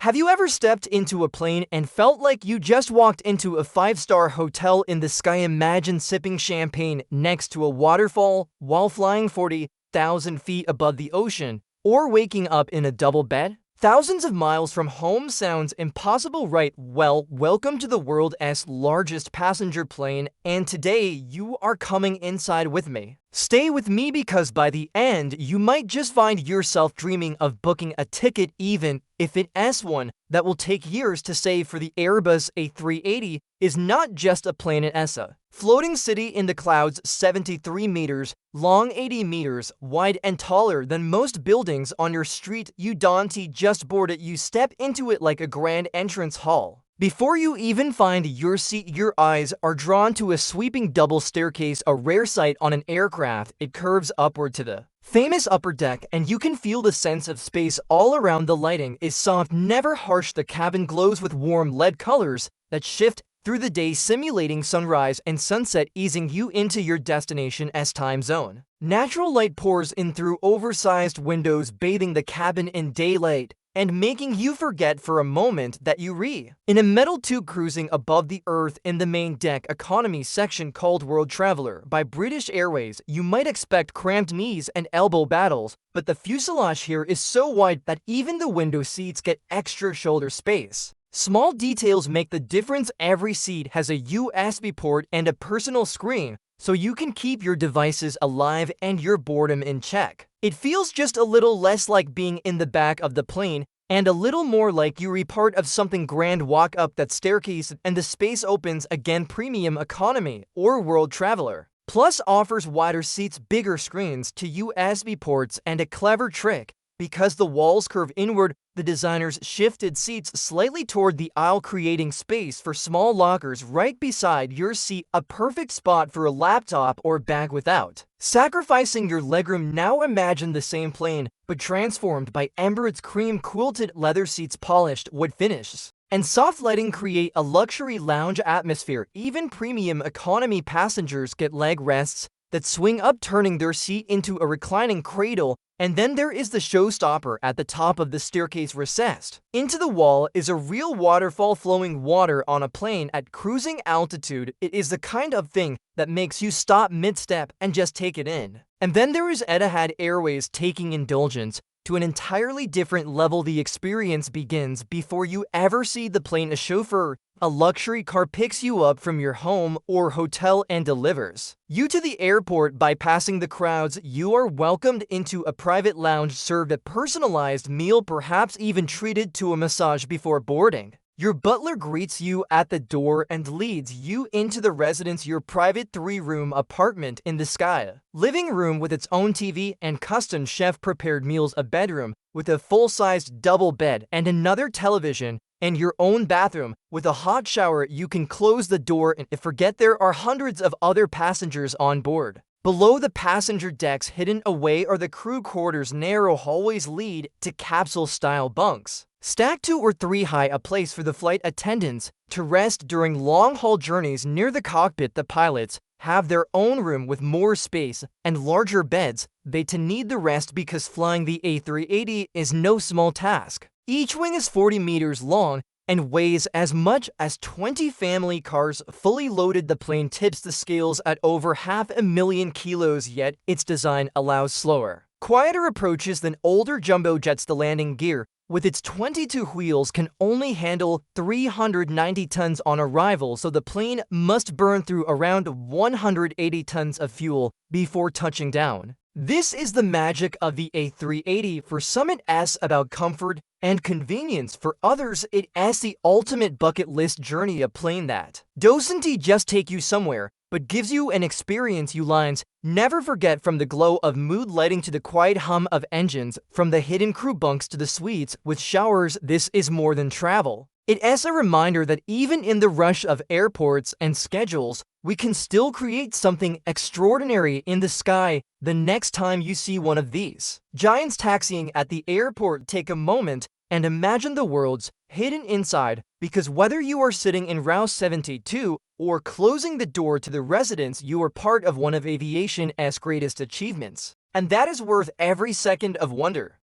Have you ever stepped into a plane and felt like you just walked into a five-star hotel in the sky? Imagine sipping champagne next to a waterfall while flying 40,000 feet above the ocean, or waking up in a double bed thousands of miles from home. Sounds impossible, right? Well, welcome to the world's largest passenger plane, and today you are coming inside with me. Stay with me because by the end, you might just find yourself dreaming of booking a ticket, even if it's one that will take years to save. For the Airbus A380 is not just a plane, it's a floating city in the clouds, 73 meters long, 80 meters wide, and taller than most buildings on your street. You don't just board it, you step into it like a grand entrance hall. Before you even find your seat, your eyes are drawn to a sweeping double staircase, a rare sight on an aircraft. It curves upward to the famous upper deck, and you can feel the sense of space all around. The lighting is soft, never harsh. The cabin glows with warm LED colors that shift through the day, simulating sunrise and sunset, easing you into your destination's time zone. Natural light pours in through oversized windows, bathing the cabin in daylight and making you forget for a moment that you're in a metal tube cruising above the earth. In the main deck economy section called World Traveler by British Airways, you might expect cramped knees and elbow battles, but the fuselage here is so wide that even the window seats get extra shoulder space. Small details make the difference. Every seat has a USB port and a personal screen, so you can keep your devices alive and your boredom in check. It feels just a little less like being in the back of the plane and a little more like you're part of something grand. Walk up that staircase and the space opens again. Premium Economy or World Traveler Plus offers wider seats, bigger screens, two USB ports, and a clever trick. Because the walls curve inward, the designers shifted seats slightly toward the aisle, creating space for small lockers right beside your seat, a perfect spot for a laptop or bag without sacrificing your legroom. Now imagine the same plane, but transformed by Emirates. Cream quilted leather seats, polished wood finishes, and soft lighting create a luxury lounge atmosphere. Even premium economy passengers get leg rests that swing up, turning their seat into a reclining cradle. And then there is the showstopper at the top of the staircase. Recessed into the wall is a real waterfall, flowing water on a plane at cruising altitude. It is the kind of thing that makes you stop mid-step and just take it in. And then there is Etihad Airways, taking indulgence to an entirely different level. The experience begins before you ever see the plane. A chauffeur, a luxury car, picks you up from your home or hotel and delivers you to the airport. Bypassing the crowds, you are welcomed into a private lounge, served a personalized meal, perhaps even treated to a massage before boarding. Your butler greets you at the door and leads you into the residence, your private 3-room apartment in the sky. Living room with its own TV and custom chef-prepared meals, a bedroom with a full-sized double bed and another television, and your own bathroom with a hot shower. You can close the door and forget there are hundreds of other passengers on board. Below the passenger decks, hidden away, are the crew quarters. Narrow hallways lead to capsule-style bunks, stacked 2 or 3 high, a place for the flight attendants to rest during long-haul journeys. Near the cockpit, the pilots have their own room with more space and larger beds. They need the rest because flying the A380 is no small task. Each wing is 40 meters long and weighs as much as 20 family cars. Fully loaded, the plane tips the scales at over 500,000 kilos, yet its design allows slower, quieter approaches than older jumbo jets. The landing gear, with its 22 wheels, can only handle 390 tons on arrival, so the plane must burn through around 180 tons of fuel before touching down. This is the magic of the A380. For some, it's about comfort and convenience. For others, it's the ultimate bucket list journey, a plane that doesn't just take you somewhere, but gives you an experience you lines never forget. From the glow of mood lighting to the quiet hum of engines, from the hidden crew bunks to the suites with showers, this is more than travel. It is a reminder that even in the rush of airports and schedules, we can still create something extraordinary in the sky. The next time you see one of these giants taxiing at the airport, take a moment and imagine the world's hidden inside, because whether you are sitting in row 72 or closing the door to the residence, you are part of one of aviation's greatest achievements. And that is worth every second of wonder.